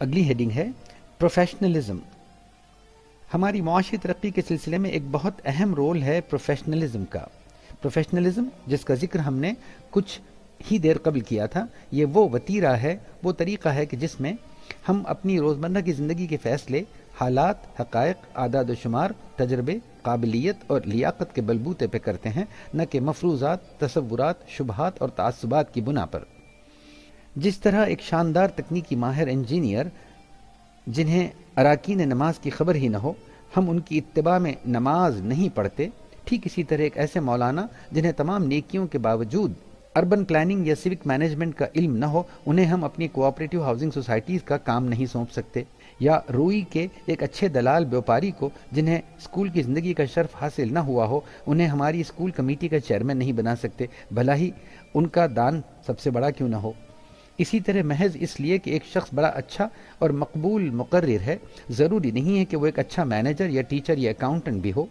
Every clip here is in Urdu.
اگلی ہیڈنگ ہے پروفیشنلزم۔ ہماری معاشی ترقی کے سلسلے میں ایک بہت اہم رول ہے پروفیشنلزم کا۔ پروفیشنلزم جس کا ذکر ہم نے کچھ ہی دیر قبل کیا تھا، یہ وہ وتیرہ ہے، وہ طریقہ ہے کہ جس میں ہم اپنی روزمرہ کی زندگی کے فیصلے حالات، حقائق، اعداد و شمار، تجربے، قابلیت اور لیاقت کے بلبوتے پہ کرتے ہیں، نہ کہ مفروضات، تصورات، شبہات اور تعصبات کی بنا پر۔ جس طرح ایک شاندار تکنیکی ماہر انجینئر جنہیں اراکین نماز کی خبر ہی نہ ہو، ہم ان کی اتباع میں نماز نہیں پڑھتے، ٹھیک اسی طرح ایک ایسے مولانا جنہیں تمام نیکیوں کے باوجود اربن پلاننگ یا سیوک مینجمنٹ کا علم نہ ہو، انہیں ہم اپنی کوآپریٹو ہاؤسنگ سوسائٹیز کا کام نہیں سونپ سکتے۔ یا روئی کے ایک اچھے دلال بیوپاری کو جنہیں اسکول کی زندگی کا شرف حاصل نہ ہوا ہو، انہیں ہماری اسکول کمیٹی کا چیئرمین نہیں بنا سکتے، بھلا ہی ان کا دان سب سے بڑا کیوں نہ ہو۔ اسی طرح محض اس لیے کہ ایک شخص بڑا اچھا اور مقبول مقرر ہے، ضروری نہیں ہے کہ وہ ایک اچھا مینیجر یا ٹیچر یا اکاؤنٹنٹ بھی ہو۔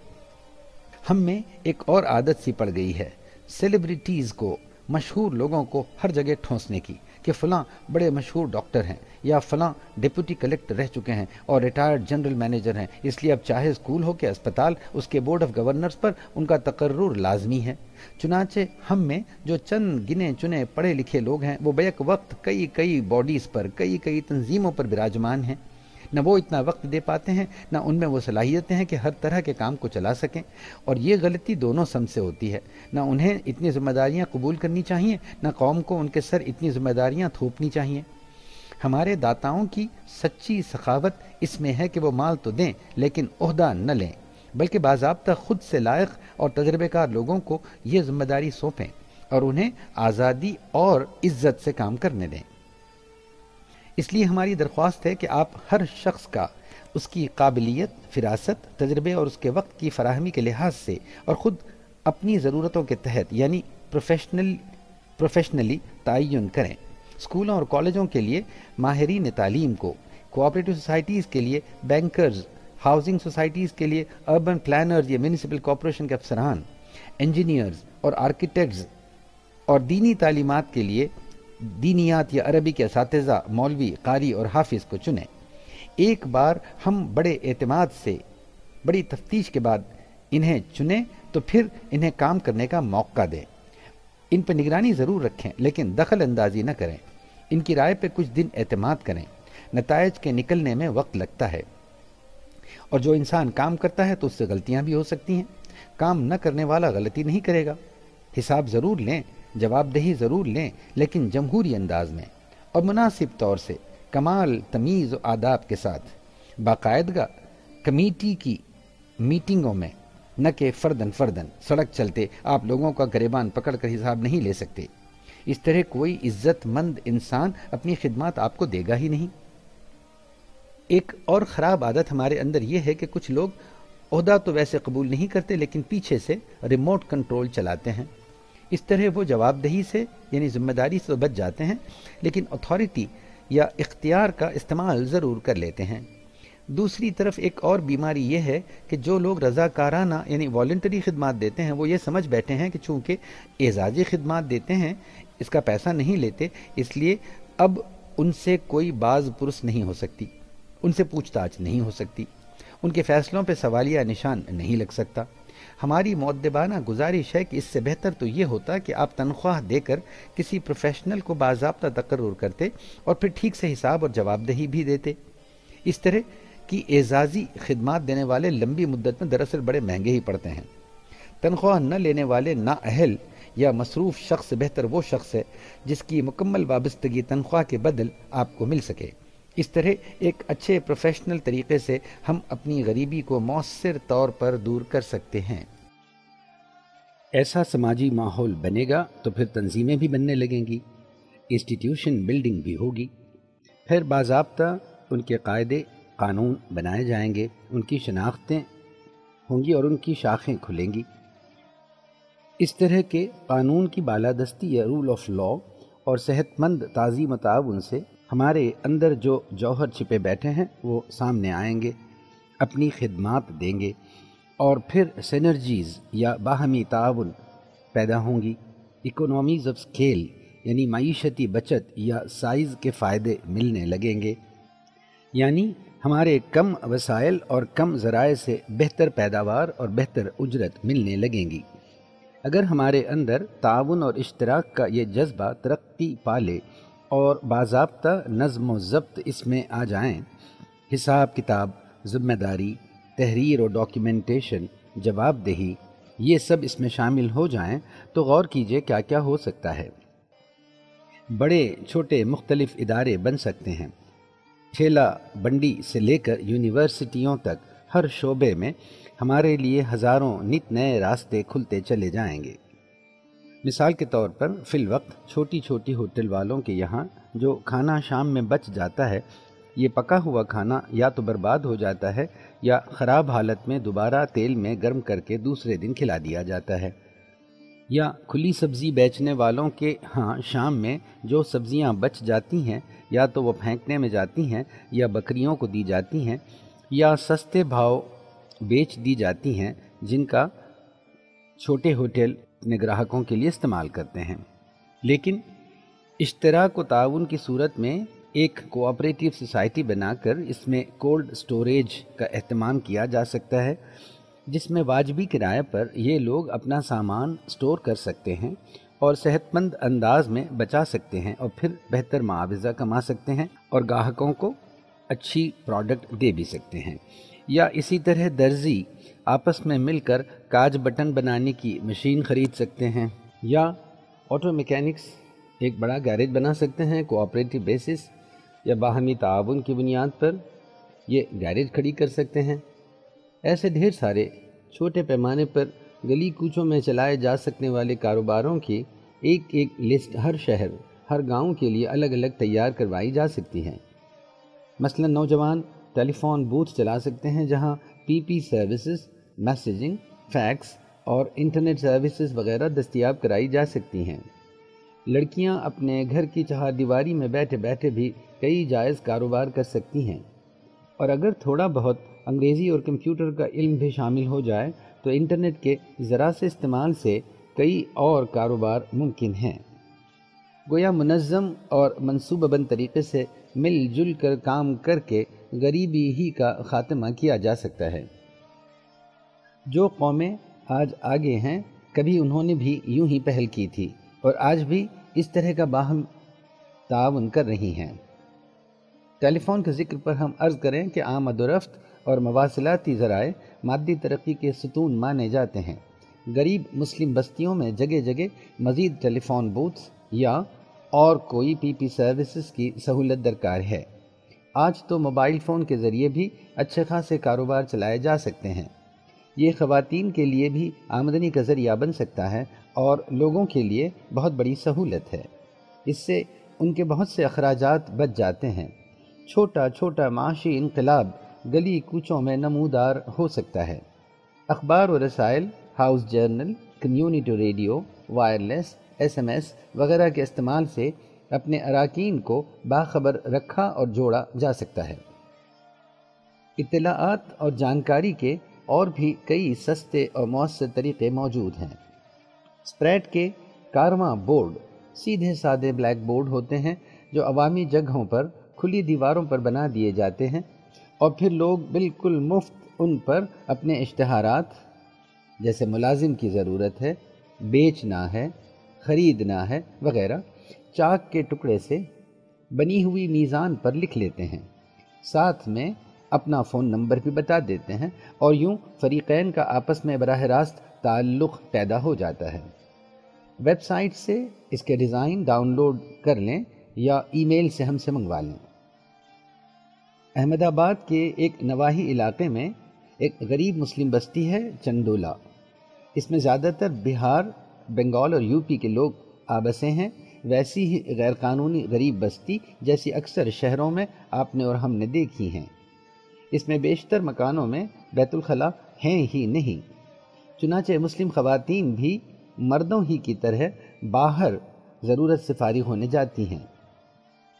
ہم میں ایک اور عادت سی پڑ گئی ہے سیلیبریٹیز کو، مشہور لوگوں کو ہر جگہ ٹھونسنے کی، کہ فلاں بڑے مشہور ڈاکٹر ہیں یا فلاں ڈپٹی کلیکٹر رہ چکے ہیں اور ریٹائرڈ جنرل مینیجر ہیں، اس لیے اب چاہے اسکول ہو کہ اسپتال، اس کے بورڈ آف گورنرز پر ان کا تقرر لازمی ہے۔ چنانچہ ہم میں جو چند گنے چنے پڑھے لکھے لوگ ہیں، وہ بیک وقت کئی باڈیز پر، کئی تنظیموں پر براجمان ہیں۔ نہ وہ اتنا وقت دے پاتے ہیں، نہ ان میں وہ صلاحیتیں ہیں کہ ہر طرح کے کام کو چلا سکیں، اور یہ غلطی دونوں سم سے ہوتی ہے۔ نہ انہیں اتنی ذمہ داریاں قبول کرنی چاہیے، نہ قوم کو ان کے سر اتنی ذمہ داریاں تھوپنی چاہیے۔ ہمارے داتاؤں کی سچی سخاوت اس میں ہے کہ وہ مال تو دیں لیکن عہدہ نہ لیں، بلکہ باضابطہ خود سے لائق اور تجربے کار لوگوں کو یہ ذمہ داری سونپیں اور انہیں آزادی اور عزت سے کام کرنے دیں۔ اس لیے ہماری درخواست ہے کہ آپ ہر شخص کا اس کی قابلیت، فراست، تجربے اور اس کے وقت کی فراہمی کے لحاظ سے اور خود اپنی ضرورتوں کے تحت یعنی پروفیشنلی تعین کریں۔ اسکولوں اور کالجوں کے لیے ماہرین تعلیم کو، کوآپریٹو سوسائٹیز کے لیے بینکرز، ہاؤسنگ سوسائٹیز کے لیے اربن پلانرز یا میونسپل کارپوریشن کے افسران، انجینئرز اور آرکیٹیکٹس، اور دینی تعلیمات کے لیے دینیات یا عربی کے اساتذہ، مولوی، قاری اور حافظ کو چنیں۔ ایک بار ہم بڑے اعتماد سے، بڑی تفتیش کے بعد انہیں چنیں تو پھر انہیں کام کرنے کا موقع دیں۔ ان پر نگرانی ضرور رکھیں لیکن دخل اندازی نہ کریں۔ ان کی رائے پہ کچھ دن اعتماد کریں۔ نتائج کے نکلنے میں وقت لگتا ہے، اور جو انسان کام کرتا ہے تو اس سے غلطیاں بھی ہو سکتی ہیں۔ کام نہ کرنے والا غلطی نہیں کرے گا۔ حساب ضرور لیں، جواب دہی ضرور لیں، لیکن جمہوری انداز میں اور مناسب طور سے، کمال تمیز و آداب کے ساتھ، باقاعدگی کمیٹی کی میٹنگوں میں، نہ کہ فردن سڑک چلتے آپ لوگوں کا گریبان پکڑ کر حساب نہیں لے سکتے۔ اس طرح کوئی عزت مند انسان اپنی خدمات آپ کو دے گا ہی نہیں۔ ایک اور خراب عادت ہمارے اندر یہ ہے کہ کچھ لوگ عہدہ تو ویسے قبول نہیں کرتے لیکن پیچھے سے ریموٹ کنٹرول چلاتے ہیں۔ اس طرح وہ جواب دہی سے یعنی ذمہ داری سے بچ جاتے ہیں، لیکن اتھارٹی یا اختیار کا استعمال ضرور کر لیتے ہیں۔ دوسری طرف ایک اور بیماری یہ ہے کہ جو لوگ رضاکارانہ یعنی والنٹری خدمات دیتے ہیں، وہ یہ سمجھ بیٹھے ہیں کہ چونکہ اعزازی خدمات دیتے ہیں، اس کا پیسہ نہیں لیتے، اس لیے اب ان سے کوئی باز پرس نہیں ہو سکتی، ان سے پوچھ تاچھ نہیں ہو سکتی، ان کے فیصلوں پہ سوالیہ نشان نہیں لگ سکتا۔ ہماری مؤدبانہ گزارش ہے کہ اس سے بہتر تو یہ ہوتا کہ آپ تنخواہ دے کر کسی پروفیشنل کو باضابطہ تقرر کرتے اور پھر ٹھیک سے حساب اور جواب دہی بھی دیتے۔ اس طرح کی اعزازی خدمات دینے والے لمبی مدت میں دراصل بڑے مہنگے ہی پڑتے ہیں۔ تنخواہ نہ لینے والے نااہل یا مصروف شخص سے بہتر وہ شخص ہے جس کی مکمل وابستگی تنخواہ کے بدل آپ کو مل سکے۔ اس طرح ایک اچھے پروفیشنل طریقے سے ہم اپنی غریبی کو مؤثر طور پر دور کر سکتے ہیں۔ ایسا سماجی ماحول بنے گا تو پھر تنظیمیں بھی بننے لگیں گی، انسٹیٹیوشن بلڈنگ بھی ہوگی، پھر باضابطہ ان کے قاعدے قانون بنائے جائیں گے، ان کی شناختیں ہوں گی اور ان کی شاخیں کھلیں گی۔ اس طرح کے قانون کی بالادستی یا رول آف لا اور صحت مند تعظیم و تعاون سے ہمارے اندر جو جوہر چھپے بیٹھے ہیں وہ سامنے آئیں گے، اپنی خدمات دیں گے، اور پھر سینرجیز یا باہمی تعاون پیدا ہوں گی، اکونومیز آف اسکیل یعنی معیشتی بچت یا سائز کے فائدے ملنے لگیں گے۔ یعنی ہمارے کم وسائل اور کم ذرائع سے بہتر پیداوار اور بہتر اجرت ملنے لگیں گی۔ اگر ہمارے اندر تعاون اور اشتراک کا یہ جذبہ ترقی پالے اور باضابطہ نظم و ضبط اس میں آ جائیں، حساب کتاب، ذمہ داری، تحریر اور ڈاکیومنٹیشن، جواب دہی، یہ سب اس میں شامل ہو جائیں تو غور کیجئے کیا کیا ہو سکتا ہے۔ بڑے چھوٹے مختلف ادارے بن سکتے ہیں۔ ٹھیلا بنڈی سے لے کر یونیورسٹیوں تک ہر شعبے میں ہمارے لیے ہزاروں نت نئے راستے کھلتے چلے جائیں گے۔ مثال کے طور پر فی الوقت چھوٹی چھوٹی ہوٹل والوں کے یہاں جو کھانا شام میں بچ جاتا ہے، یہ پکا ہوا کھانا یا تو برباد ہو جاتا ہے یا خراب حالت میں دوبارہ تیل میں گرم کر کے دوسرے دن کھلا دیا جاتا ہے۔ یا کھلی سبزی بیچنے والوں کے ہاں شام میں جو سبزیاں بچ جاتی ہیں یا تو وہ پھینکنے میں جاتی ہیں یا بکریوں کو دی جاتی ہیں یا سستے بھاؤ بیچ دی جاتی ہیں، جن کا چھوٹے ہوٹل اپنے گراہکوں کے لیے استعمال کرتے ہیں۔ لیکن اشتراک و تعاون کی صورت میں ایک کوآپریٹیو سوسائٹی بنا کر اس میں کولڈ سٹوریج کا اہتمام کیا جا سکتا ہے، جس میں واجبی کرائے پر یہ لوگ اپنا سامان سٹور کر سکتے ہیں اور صحت مند انداز میں بچا سکتے ہیں اور پھر بہتر معاوضہ کما سکتے ہیں اور گاہکوں کو اچھی پروڈکٹ دے بھی سکتے ہیں۔ یا اسی طرح درزی آپس میں مل کر کاج بٹن بنانے کی مشین خرید سکتے ہیں، یا آٹو میکینکس ایک بڑا گیریج بنا سکتے ہیں کوآپریٹیو بیسس یا باہمی تعاون کی بنیاد پر یہ گیریج کھڑی کر سکتے ہیں۔ ایسے ڈھیر سارے چھوٹے پیمانے پر گلی کوچوں میں چلائے جا سکنے والے کاروباروں کی ایک ایک لسٹ ہر شہر، ہر گاؤں کے لیے الگ الگ تیار کروائی جا سکتی ہے۔ مثلا نوجوان ٹیلی فون بوتھ چلا سکتے ہیں جہاں پی پی سروسز، میسیجنگ، فیکس اور انٹرنیٹ سروسز وغیرہ دستیاب کرائی جا سکتی ہیں۔ لڑکیاں اپنے گھر کی چہار دیواری میں بیٹھے بیٹھے بھی کئی جائز کاروبار کر سکتی ہیں، اور اگر تھوڑا بہت انگریزی اور کمپیوٹر کا علم بھی شامل ہو جائے تو انٹرنیٹ کے ذرا سے استعمال سے کئی اور کاروبار ممکن ہیں۔ گویا منظم اور منصوبہ بند طریقے سے مل جل کر کام کر کے غریبی ہی کا خاتمہ کیا جا سکتا ہے۔ جو قومیں آج آگے ہیں، کبھی انہوں نے بھی یوں ہی پہل کی تھی اور آج بھی اس طرح کا باہم تعاون کر رہی ہیں۔ ٹیلی فون کے ذکر پر ہم عرض کریں کہ آمد و رفت اور مواصلاتی ذرائع مادی ترقی کے ستون مانے جاتے ہیں۔ غریب مسلم بستیوں میں جگہ جگہ مزید ٹیلی فون بوتھس یا اور کوئی پی پی سروسز کی سہولت درکار ہے۔ آج تو موبائل فون کے ذریعے بھی اچھے خاصے کاروبار چلائے جا سکتے ہیں۔ یہ خواتین کے لیے بھی آمدنی کا ذریعہ بن سکتا ہے اور لوگوں کے لیے بہت بڑی سہولت ہے۔ اس سے ان کے بہت سے اخراجات بچ جاتے ہیں۔ چھوٹا چھوٹا معاشی انقلاب گلی کوچوں میں نمودار ہو سکتا ہے۔ اخبار و رسائل، house journal, community radio, wireless, S M S وغیرہ کے استعمال سے اپنے اراکین کو باخبر رکھا اور جوڑا جا سکتا ہے۔ اطلاعات اور جانکاری کے اور بھی کئی سستے اور مؤثر طریقے موجود ہیں۔ اسپریڈ کے کارواں بورڈ سیدھے سادے بلیک بورڈ ہوتے ہیں جو عوامی جگہوں پر کھلی دیواروں پر بنا دیے جاتے ہیں اور پھر لوگ بالکل مفت ان پر اپنے اشتہارات، جیسے ملازم کی ضرورت ہے، بیچنا ہے، خریدنا ہے وغیرہ، چاک کے ٹکڑے سے بنی ہوئی میزان پر لکھ لیتے ہیں، ساتھ میں اپنا فون نمبر بھی بتا دیتے ہیں، اور یوں فریقین کا آپس میں براہ راست تعلق پیدا ہو جاتا ہے۔ ویب سائٹ سے اس کے ڈیزائن ڈاؤن لوڈ کر لیں یا ای میل سے ہم سے منگوا لیں۔ احمد آباد کے ایک نواحی علاقے میں ایک غریب مسلم بستی ہے چنڈولہ۔ اس میں زیادہ تر بہار، بنگال اور یو پی کے لوگ آبسے ہیں۔ ویسی ہی غیر قانونی غریب بستی جیسی اکثر شہروں میں آپ نے اور ہم نے دیکھی ہیں۔ اس میں بیشتر مکانوں میں بیت الخلا ہیں ہی نہیں، چنانچہ مسلم خواتین بھی مردوں ہی کی طرح باہر ضرورت سے فارغ ہونے جاتی ہیں۔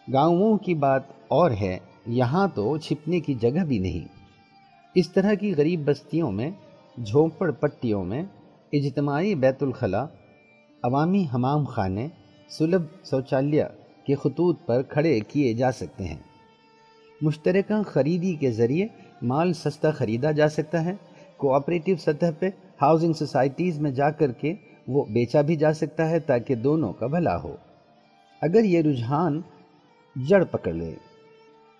گاؤں کی بات اور ہے، یہاں تو چھپنے کی جگہ بھی نہیں۔ اس طرح کی غریب بستیوں میں، جھونپڑ پٹیوں میں اجتماعی بیت الخلا، عوامی حمام خانے، سلبھ شوچالیہ کے خطوط پر کھڑے کیے جا سکتے ہیں۔ مشترکہ خریدی کے ذریعے مال سستا خریدا جا سکتا ہے۔ کوآپریٹو سطح پہ ہاؤسنگ سوسائٹیز میں جا کر کے وہ بیچا بھی جا سکتا ہے تاکہ دونوں کا بھلا ہو۔ اگر یہ رجحان جڑ پکڑ لے،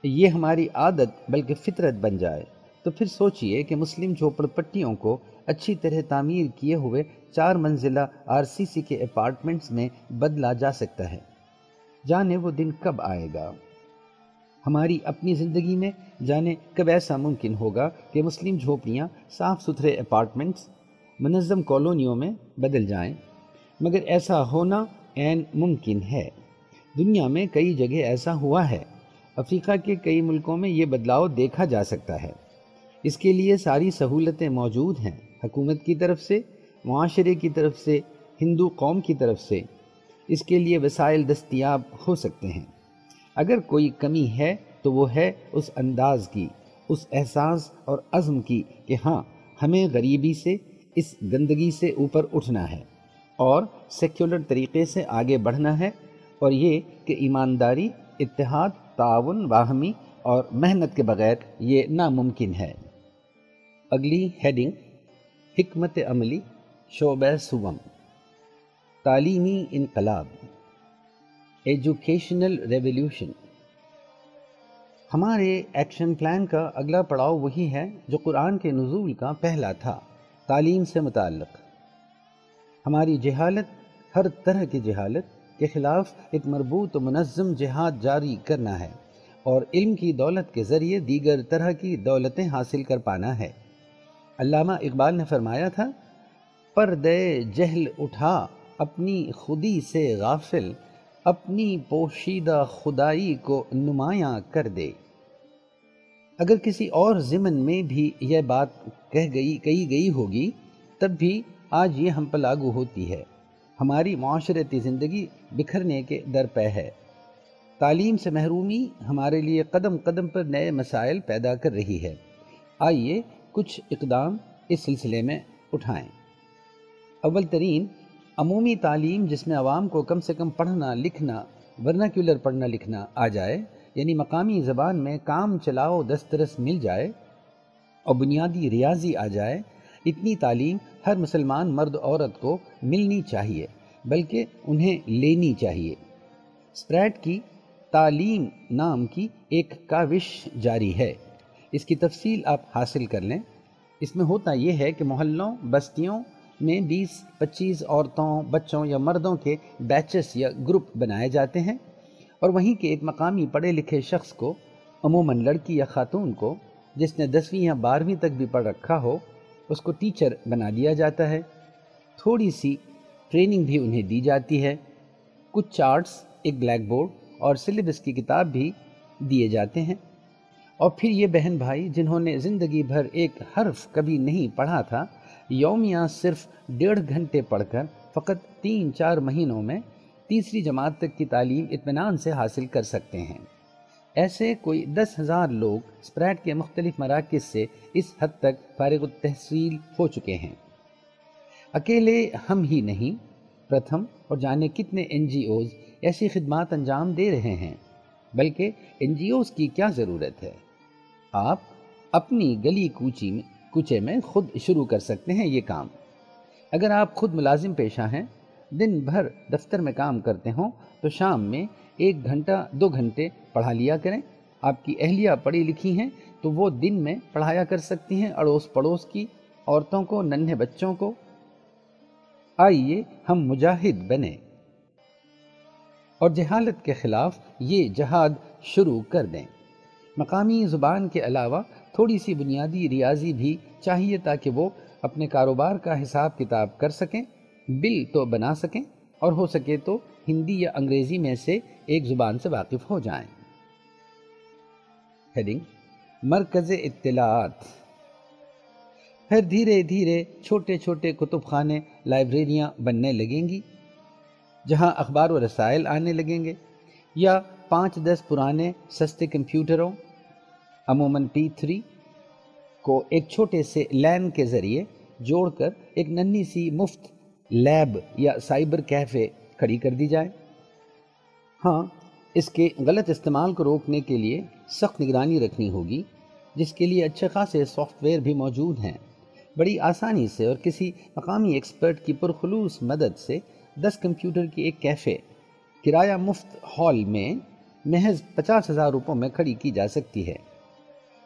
یہ ہماری عادت بلکہ فطرت بن جائے، تو پھر سوچئے کہ مسلم جھوپڑ پٹیوں کو اچھی طرح تعمیر کیے ہوئے 4 منزلہ RCC کے اپارٹمنٹس میں بدلا جا سکتا ہے۔ جانے وہ دن کب آئے گا؟ ہماری اپنی زندگی میں جانے کب ایسا ممکن ہوگا کہ مسلم جھوپڑیاں صاف ستھرے اپارٹمنٹس، منظم کالونیوں میں بدل جائیں؟ مگر ایسا ہونا عین ممکن ہے۔ دنیا میں کئی جگہ ایسا ہوا ہے۔ افریقہ کے کئی ملکوں میں یہ بدلاؤ دیکھا جا سکتا ہے۔ اس کے لیے ساری سہولتیں موجود ہیں، حکومت کی طرف سے، معاشرے کی طرف سے، ہندو قوم کی طرف سے۔ اس کے لیے وسائل دستیاب ہو سکتے ہیں۔ اگر کوئی کمی ہے تو وہ ہے اس انداز کی، اس احساس اور عزم کی کہ ہاں، ہمیں غریبی سے، اس گندگی سے اوپر اٹھنا ہے اور سیکولر طریقے سے آگے بڑھنا ہے، اور یہ کہ ایمانداری، اتحاد، تعاون، باہمی اور محنت کے بغیر یہ ناممکن ہے۔ اگلی ہیڈنگ، حکمت عملی شعبہ سوم، تعلیمی انقلاب، ایجوکیشنل ریولیوشن۔ ہمارے ایکشن پلان کا اگلا پڑاؤ وہی ہے جو قرآن کے نزول کا پہلا تھا، تعلیم سے متعلق۔ ہماری جہالت، ہر طرح کی جہالت کے خلاف ایک مربوط و منظم جہاد جاری کرنا ہے، اور علم کی دولت کے ذریعے دیگر طرح کی دولتیں حاصل کر پانا ہے۔ علامہ اقبال نے فرمایا تھا، پردے جہل اٹھا اپنی خودی سے غافل، اپنی پوشیدہ خدائی کو نمایاں کر دے۔ اگر کسی اور ضمن میں بھی یہ بات کہی گئی ہوگی، تب بھی آج یہ ہم پر لاگو ہوتی ہے۔ ہماری معاشرتی زندگی بکھرنے کے در پہ ہے۔ تعلیم سے محرومی ہمارے لیے قدم قدم پر نئے مسائل پیدا کر رہی ہے۔ آئیے کچھ اقدام اس سلسلے میں اٹھائیں۔ اول ترین، عمومی تعلیم جس میں عوام کو کم سے کم پڑھنا لکھنا، ورناکیولر پڑھنا لکھنا آ جائے، یعنی مقامی زبان میں کام چلاؤ دسترس مل جائے اور بنیادی ریاضی آ جائے، اتنی تعلیم ہر مسلمان مرد عورت کو ملنی چاہیے، بلکہ انہیں لینی چاہیے۔ اسپریٹ کی تعلیم نام کی ایک کاوش جاری ہے، اس کی تفصیل آپ حاصل کر لیں۔ اس میں ہوتا یہ ہے کہ محلوں، بستیوں میں 20-25 عورتوں، بچوں یا مردوں کے بیچز یا گروپ بنائے جاتے ہیں، اور وہیں کے ایک مقامی پڑھے لکھے شخص کو، عموماً لڑکی یا خاتون کو، جس نے 10ویں یا 12ویں تک بھی پڑھ رکھا ہو، اس کو ٹیچر بنا دیا جاتا ہے۔ تھوڑی سی ٹریننگ بھی انہیں دی جاتی ہے، کچھ چارٹس، ایک بلیک بورڈ اور سلیبس کی کتاب بھی دیے جاتے ہیں، اور پھر یہ بہن بھائی جنہوں نے زندگی بھر ایک حرف کبھی نہیں پڑھا تھا، یومیہ صرف 1.5 گھنٹے پڑھ کر فقط 3-4 مہینوں میں تیسری جماعت تک کی تعلیم اطمینان سے حاصل کر سکتے ہیں۔ ایسے کوئی 10,000 لوگ اسپریٹ کے مختلف مراکز سے اس حد تک فارغ التحصیل ہو چکے ہیں۔ اکیلے ہم ہی نہیں، پرتھم اور جانے کتنے NGOs ایسی خدمات انجام دے رہے ہیں، بلکہ NGOs کی کیا ضرورت ہے؟ آپ اپنی گلی کوچے میں خود شروع کر سکتے ہیں یہ کام۔ اگر آپ خود ملازم پیشہ ہیں، دن بھر دفتر میں کام کرتے ہوں، تو شام میں 1 گھنٹہ 2 گھنٹے پڑھا لیا کریں۔ آپ کی اہلیہ پڑھی لکھی ہیں تو وہ دن میں پڑھایا کر سکتی ہیں اڑوس پڑوس کی عورتوں کو، ننھے بچوں کو۔ آئیے ہم مجاہد بنیں اور جہالت کے خلاف یہ جہاد شروع کر دیں۔ مقامی زبان کے علاوہ تھوڑی سی بنیادی ریاضی بھی چاہیے تاکہ وہ اپنے کاروبار کا حساب کتاب کر سکیں، بل تو بنا سکیں، اور ہو سکے تو ہندی یا انگریزی میں سے ایک زبان سے واقف ہو جائیں۔ ہیڈنگ، مرکز اطلاعات۔ پھر دھیرے دھیرے چھوٹے چھوٹے کتب خانے، لائبریریاں بننے لگیں گی، جہاں اخبار و رسائل آنے لگیں گے، یا 5-10 پرانے سستے کمپیوٹروں، عموماً P3 کو ایک چھوٹے سے لین کے ذریعے جوڑ کر ایک ننھی سی مفت لیب یا سائبر کیفے کھڑی کر دی جائے۔ ہاں، اس کے غلط استعمال کو روکنے کے لیے سخت نگرانی رکھنی ہوگی، جس کے لیے اچھے خاصے سافٹ ویئر بھی موجود ہیں۔ بڑی آسانی سے اور کسی مقامی ایکسپرٹ کی پرخلوص مدد سے 10 کمپیوٹر کی ایک کیفے کرایہ مفت ہال میں محض 50,000 روپوں میں کھڑی کی جا سکتی ہے۔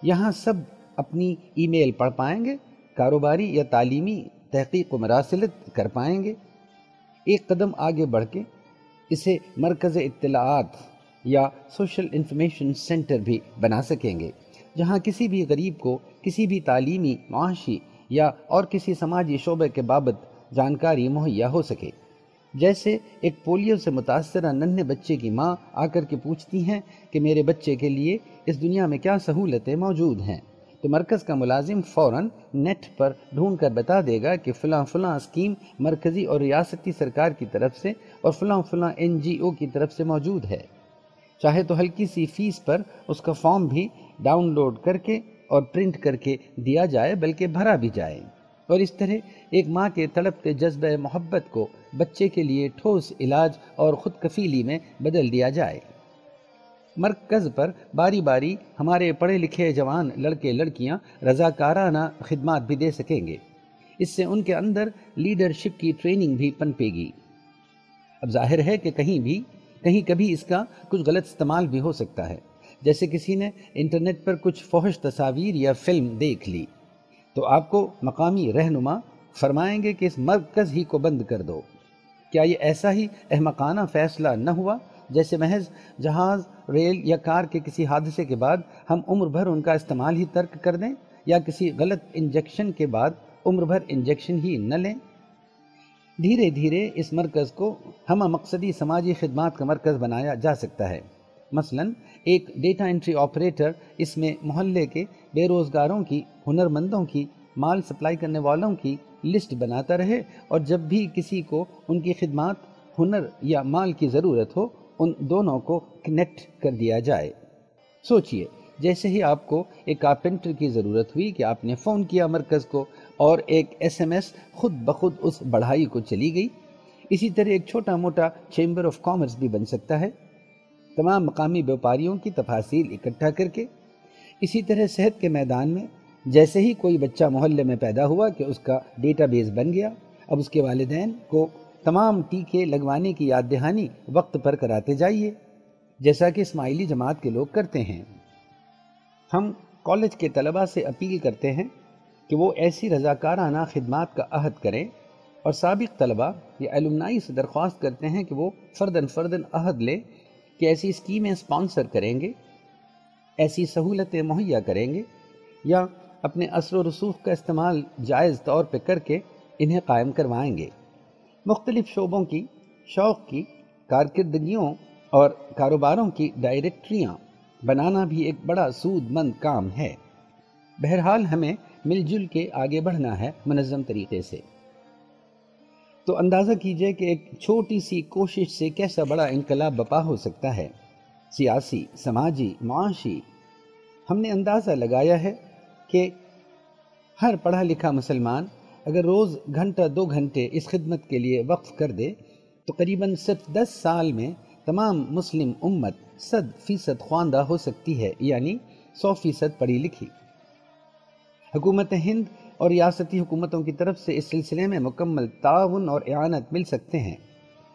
یہاں سب اپنی ای میل پڑھ پائیں گے، کاروباری یا تعلیمی تحقیق و مراسلت کر پائیں گے۔ ایک قدم آگے بڑھ کے اسے مرکز اطلاعات یا سوشل انفارمیشن سینٹر بھی بنا سکیں گے، جہاں کسی بھی غریب کو کسی بھی تعلیمی، معاشی یا اور کسی سماجی شعبے کے بابت جانکاری مہیا ہو سکے۔ جیسے ایک پولیو سے متاثرہ ننھے بچے کی ماں آ کر کے پوچھتی ہیں کہ میرے بچے کے لیے اس دنیا میں کیا سہولتیں موجود ہیں، تو مرکز کا ملازم فوراً نیٹ پر ڈھونڈ کر بتا دے گا کہ فلاں فلاں اسکیم مرکزی اور ریاستی سرکار کی طرف سے اور فلاں فلاں NGO کی طرف سے موجود ہے۔ چاہے تو ہلکی سی فیس پر اس کا فارم بھی ڈاؤن لوڈ کر کے اور پرنٹ کر کے دیا جائے، بلکہ بھرا بھی جائے، اور اس طرح ایک ماں کے تڑپتے جذبہ محبت کو بچے کے لیے ٹھوس علاج اور خود کفیلی میں بدل دیا جائے۔ مرکز پر باری باری ہمارے پڑھے لکھے جوان لڑکے لڑکیاں رضاکارانہ خدمات بھی دے سکیں گے۔ اس سے ان کے اندر لیڈرشپ کی ٹریننگ بھی پنپے گی۔ اب ظاہر ہے کہ کہیں کبھی اس کا کچھ غلط استعمال بھی ہو سکتا ہے، جیسے کسی نے انٹرنیٹ پر کچھ فحش تصاویر یا فلم دیکھ لی تو آپ کو مقامی رہنما فرمائیں گے کہ اس مرکز ہی کو بند کر دو۔ کیا یہ ایسا ہی احمقانہ فیصلہ نہ ہوا جیسے محض جہاز، ریل یا کار کے کسی حادثے کے بعد ہم عمر بھر ان کا استعمال ہی ترک کر دیں، یا کسی غلط انجیکشن کے بعد عمر بھر انجیکشن ہی نہ لیں؟ دھیرے دھیرے اس مرکز کو ہمہ مقصدی سماجی خدمات کا مرکز بنایا جا سکتا ہے۔ مثلا ایک ڈیٹا انٹری آپریٹر اس میں محلے کے بے روزگاروں کی، ہنرمندوں کی، مال سپلائی کرنے والوں کی لسٹ بناتا رہے، اور جب بھی کسی کو ان کی خدمات، ہنر یا مال کی ضرورت ہو، ان دونوں کو کنیکٹ کر دیا جائے۔ سوچئے، جیسے ہی آپ کو ایک کارپینٹر کی ضرورت ہوئی کہ آپ نے فون کیا مرکز کو اور ایک SMS خود بخود اس بڑھائی کو چلی گئی، اسی طرح ایک چھوٹا موٹا چیمبر آف کامرس بھی بن سکتا ہے، تمام مقامی بیوپاریوں کی تفاصیل اکٹھا کر کے۔ اسی طرہ صحت کے میدان میں جیسے ہی کوئی بچہ محلے میں پیدا ہوا کہ اس کا ڈیٹا بیس بن گیا، اب اس کے والدین کو تمام ٹیکے لگوانے کی یاد دہانی وقت پر کراتے جائیے، جیسا کہ اسماعیلی جماعت کے لوگ کرتے ہیں۔ ہم کالج کے طلباء سے اپیل کرتے ہیں کہ وہ ایسی رضاکارانہ خدمات کا عہد کریں، اور سابق طلباء یا الومنائی سے درخواست کرتے ہیں کہ وہ فرداً عہد لیں کہ ایسی اسکیمیں اسپانسر کریں گے، ایسی سہولتیں مہیا کریں گے، یا اپنے اثر و رسوخ کا استعمال جائز طور پہ کر کے انہیں قائم کروائیں گے۔ مختلف شعبوں کی، شوق کی، کارکردگیوں اور کاروباروں کی ڈائریکٹریاں بنانا بھی ایک بڑا سود مند کام ہے۔ بہرحال ہمیں مل جل کے آگے بڑھنا ہے منظم طریقے سے۔ تو اندازہ کیجئے کہ ایک چھوٹی سی کوشش سے کیسا بڑا انقلاب برپا ہو سکتا ہے، سیاسی، سماجی، معاشی۔ ہم نے اندازہ لگایا ہے کہ ہر پڑھا لکھا مسلمان اگر روز گھنٹہ 2 گھنٹے اس خدمت کے لیے وقف کر دے تو قریباً صرف 10 سال میں تمام مسلم امت 100% خواندہ ہو سکتی ہے، یعنی 100% پڑھی لکھی۔ حکومت ہند اور ریاستی حکومتوں کی طرف سے اس سلسلے میں مکمل تعاون اور اعانت مل سکتے ہیں۔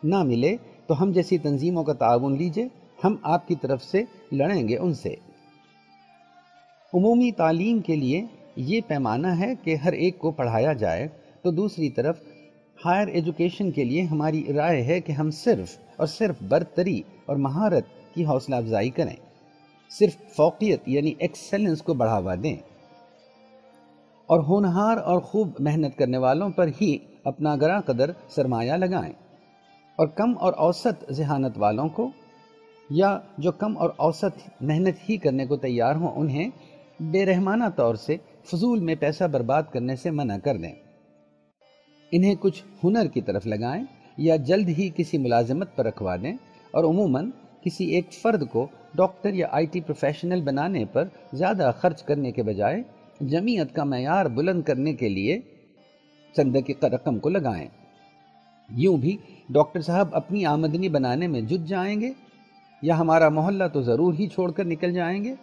نہ ملے تو ہم جیسی تنظیموں کا تعاون لیجئے، ہم آپ کی طرف سے لڑیں گے ان سے۔ عمومی تعلیم کے لیے یہ پیمانہ ہے کہ ہر ایک کو پڑھایا جائے، تو دوسری طرف ہائر ایجوکیشن کے لیے ہماری رائے ہے کہ ہم صرف اور صرف برتری اور مہارت کی حوصلہ افزائی کریں، صرف فوقیت یعنی ایکسلنس کو بڑھاوا دیں، اور ہونہار اور خوب محنت کرنے والوں پر ہی اپنا گراں قدر سرمایہ لگائیں، اور کم اور اوسط ذہانت والوں کو، یا جو کم اور اوسط محنت ہی کرنے کو تیار ہوں، انہیں بے رحمانہ طور سے فضول میں پیسہ برباد کرنے سے منع کر دیں۔ انہیں کچھ ہنر کی طرف لگائیں یا جلد ہی کسی ملازمت پر رکھوا دیں، اور عموماً کسی ایک فرد کو ڈاکٹر یا IT پروفیشنل بنانے پر زیادہ خرچ کرنے کے بجائے جمعیت کا معیار بلند کرنے کے لیے چندے کی رقم کو لگائیں۔ یوں بھی ڈاکٹر صاحب اپنی آمدنی بنانے میں جٹ جائیں گے، یا ہمارا محلہ تو ضرور ہی چھوڑ کر نکل جائیں گے،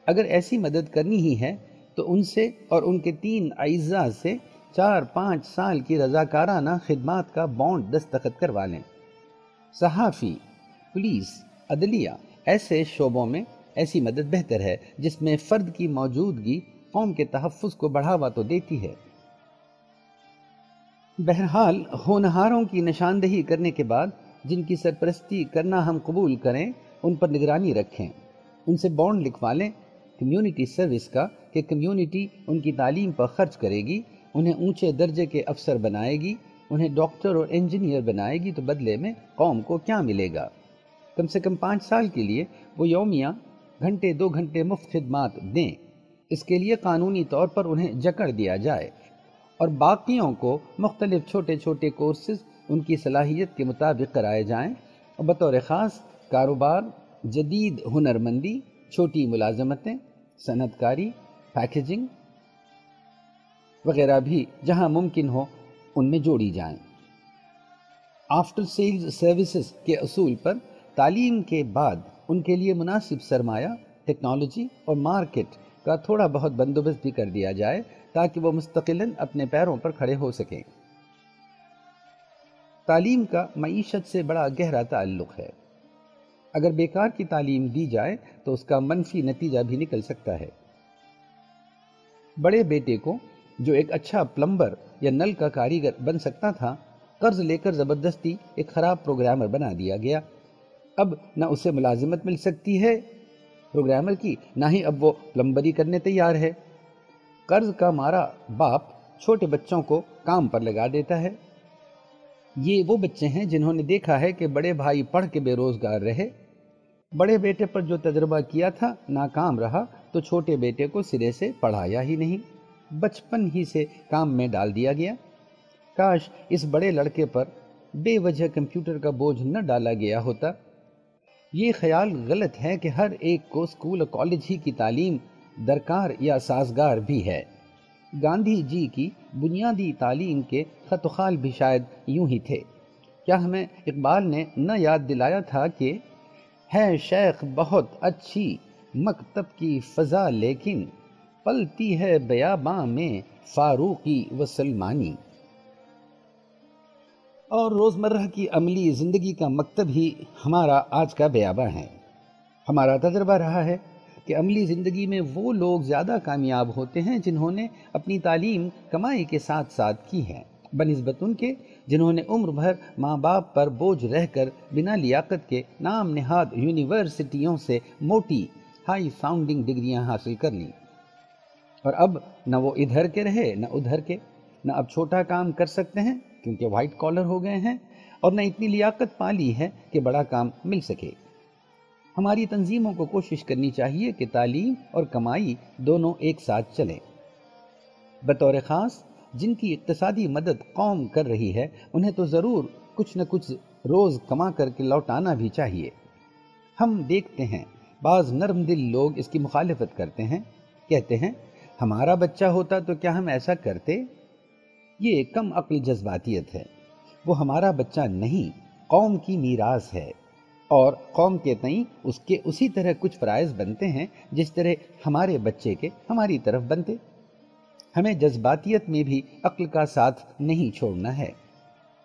اگر ایسی مدد کرنی ہی ہے تو ان سے اور ان کے 3 اعزاء سے 4-5 سال کی رضاکارانہ خدمات کا بانڈ دستخط کروا لیں۔ صحافی، پولیس، عدلیہ ایسے شعبوں میں ایسی مدد بہتر ہے جس میں فرد کی موجودگی قوم کے تحفظ کو بڑھاوا تو دیتی ہے۔ بہرحال ہونہاروں کی نشاندہی کرنے کے بعد جن کی سرپرستی کرنا ہم قبول کریں ان پر نگرانی رکھیں، ان سے بانڈ لکھوا لیں کمیونٹی سروس کا کہ کمیونٹی ان کی تعلیم پر خرچ کرے گی، انہیں اونچے درجے کے افسر بنائے گی، انہیں ڈاکٹر اور انجینئر بنائے گی، تو بدلے میں قوم کو کیا ملے گا؟ کم سے کم 5 سال کے لیے وہ یومیہ گھنٹے 2 گھنٹے مفت خدمات دیں، اس کے لیے قانونی طور پر انہیں جکڑ دیا جائے، اور باقیوں کو مختلف چھوٹے چھوٹے کورسز ان کی صلاحیت کے مطابق کرائے جائیں، اور بطور خاص کاروبار، جدید ہنرمندی، چھوٹی ملازمتیں، صنعت کاری، پیکیجنگ وغیرہ بھی جہاں ممکن ہو ان میں جوڑی جائیں۔ آفٹر سیلز سروسز کے اصول پر تعلیم کے بعد ان کے لیے مناسب سرمایہ، ٹیکنالوجی اور مارکیٹ کا تھوڑا بہت بندوبست بھی کر دیا جائے تاکہ وہ مستقلاً اپنے پیروں پر کھڑے ہو سکیں۔ تعلیم کا معیشت سے بڑا گہرا تعلق ہے۔ اگر بیکار کی تعلیم دی جائے تو اس کا منفی نتیجہ بھی نکل سکتا ہے۔ بڑے بیٹے کو جو ایک اچھا پلمبر یا نل کا کاریگر بن سکتا تھا، قرض لے کر زبردستی ایک خراب پروگرامر بنا دیا گیا۔ اب نہ اسے ملازمت مل سکتی ہے پروگرامر کی، نہ ہی اب وہ پلمبری کرنے تیار ہے۔ قرض کا مارا باپ چھوٹے بچوں کو کام پر لگا دیتا ہے۔ یہ وہ بچے ہیں جنہوں نے دیکھا ہے کہ بڑے بھائی پڑھ کے بے روزگار رہے، بڑے بیٹے پر جو تجربہ کیا تھا ناکام رہا، تو چھوٹے بیٹے کو سرے سے پڑھایا ہی نہیں، بچپن ہی سے کام میں ڈال دیا گیا۔ کاش اس بڑے لڑکے پر بے وجہ کمپیوٹر کا بوجھ نہ ڈالا گیا ہوتا۔ یہ خیال غلط ہے کہ ہر ایک کو اسکول اور کالج ہی کی تعلیم درکار یا سازگار بھی ہے۔ گاندھی جی کی بنیادی تعلیم کے خط و خال بھی شاید یوں ہی تھے۔ کیا ہمیں اقبال نے نہ یاد دلایا تھا کہ ہے شیخ بہت اچھی مکتب کی فضا لیکن پلتی ہے بیاباں میں فاروقی و سلمانی؟ اور روزمرہ کی عملی زندگی کا مکتب ہی ہمارا آج کا بیاباں ہے۔ ہمارا تجربہ رہا ہے کہ عملی زندگی میں وہ لوگ زیادہ کامیاب ہوتے ہیں جنہوں نے اپنی تعلیم کمائی کے ساتھ ساتھ کی ہے، بنسبت ان کے جنہوں نے عمر بھر ماں باپ پر بوجھ رہ کر بنا لیاقت کے نام نہاد یونیورسٹیوں سے موٹی ہائی فاؤنڈنگ ڈگریاں حاصل کر لیں، اور اب نہ وہ ادھر کے رہے نہ ادھر کے، نہ اب چھوٹا کام کر سکتے ہیں کیونکہ وائٹ کالر ہو گئے ہیں، اور نہ اتنی لیاقت پا لی ہے کہ بڑا کام مل سکے۔ ہماری تنظیموں کو کوشش کرنی چاہیے کہ تعلیم اور کمائی دونوں ایک ساتھ چلیں۔ بطور خاص جن کی اقتصادی مدد قوم کر رہی ہے انہیں تو ضرور کچھ نہ کچھ روز کما کر کے لوٹانا بھی چاہیے۔ ہم دیکھتے ہیں بعض نرم دل لوگ اس کی مخالفت کرتے ہیں، کہتے ہیں ہمارا بچہ ہوتا تو کیا ہم ایسا کرتے؟ یہ کم عقل جذباتیت ہے۔ وہ ہمارا بچہ نہیں، قوم کی میراث ہے، اور قوم کے تئیں اس کے اسی طرح کچھ فرائض بنتے ہیں جس طرح ہمارے بچے کے ہماری طرف بنتے۔ ہمیں جذباتیت میں بھی عقل کا ساتھ نہیں چھوڑنا ہے۔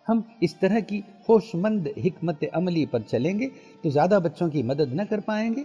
ہم اس طرح کی ہوش مند حکمت عملی پر چلیں گے تو زیادہ بچوں کی مدد نہ کر پائیں گے